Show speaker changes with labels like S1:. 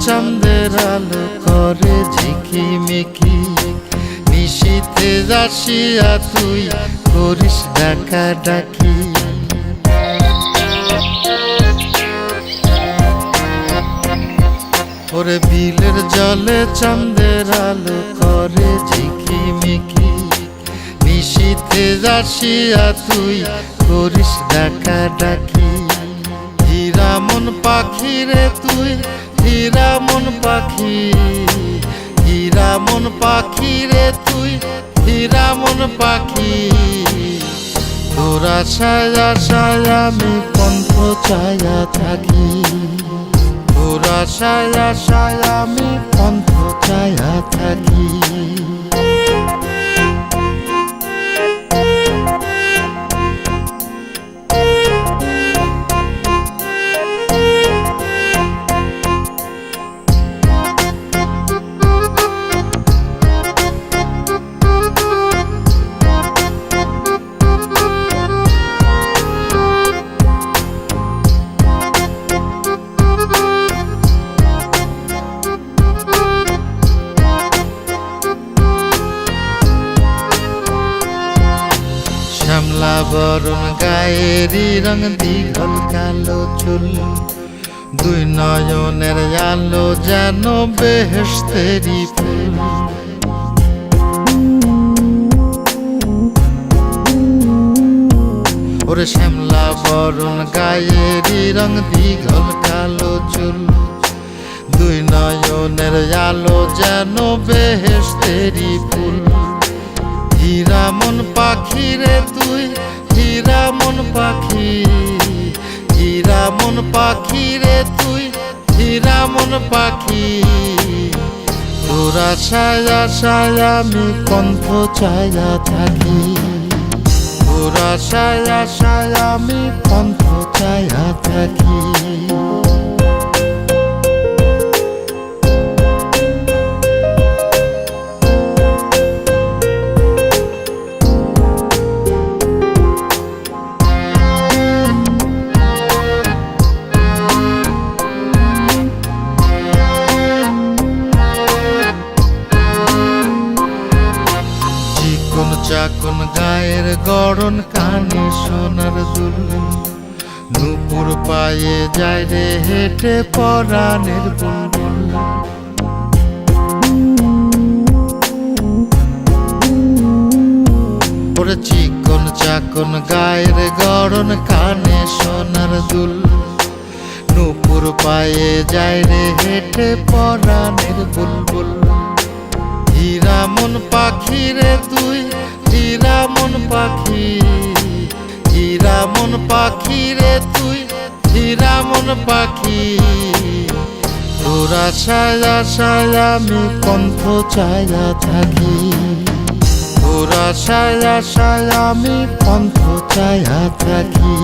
S1: চাঁদের আলো করে ঝিকিমিকি, নিশীথে আসিয়া তুই করিস ডাকাডাকি। ওরে বিলের জলে চাঁদের আলো করে ঝিকিমিকি, নিশীথে আসিয়া তুই করিস ডাকাডাকি। হীরা মন পাখি রে তুই, হীরা মন পাখি, হীরা মন পাখি রে তুই, হীরা মন পাখি। তোর আশায় আশায় আমি পন্থ চায়া থাকি, তোর আশায় আশায় আমি পন্থ চায়া থাকি। শ্যামলা বরণ গায়েরই রং, দীঘল কালো চুল, দুই নয়নের আলো যেন বেহেশতেরি ফুল। ওরে শ্যামলা বরণ গায়েরই রং, দীঘল কালো চুল, দুই নয়নের আলো যেন বেহেশতেরি ফুল। হীরা মন পাখি রে তুই, হীরা মন পাখি, হীরা মন পাখি রে তুই, হীরা মন পাখি। তোর আশায় আশায় আমি পন্থ চায়া থাকি, তোর আশায় আশায় আমি পন্থ চায়া থাকি। চাকন গায়ের গড়ন, কানে সোনার দুল, নুপুর পায়ে যায় রে হেঁটে পরাণের বুলবুল। ওরে চিকন চাকন গায়ের গড়ন, কানে সোনার দুল, নুপুর পায়ে যায় রে হেঁটে পরাণের বুলবুল। হীরা মন পাখি রে তুই, হীরা মন পাখি, হীরা মন পাখি রে তুই, হীরা মন পাখি। তোর আশায় আশায় আমি পন্থ চায়া থাকি, তোর আশায় আশায় আমি পন্থ চায়া থাকি।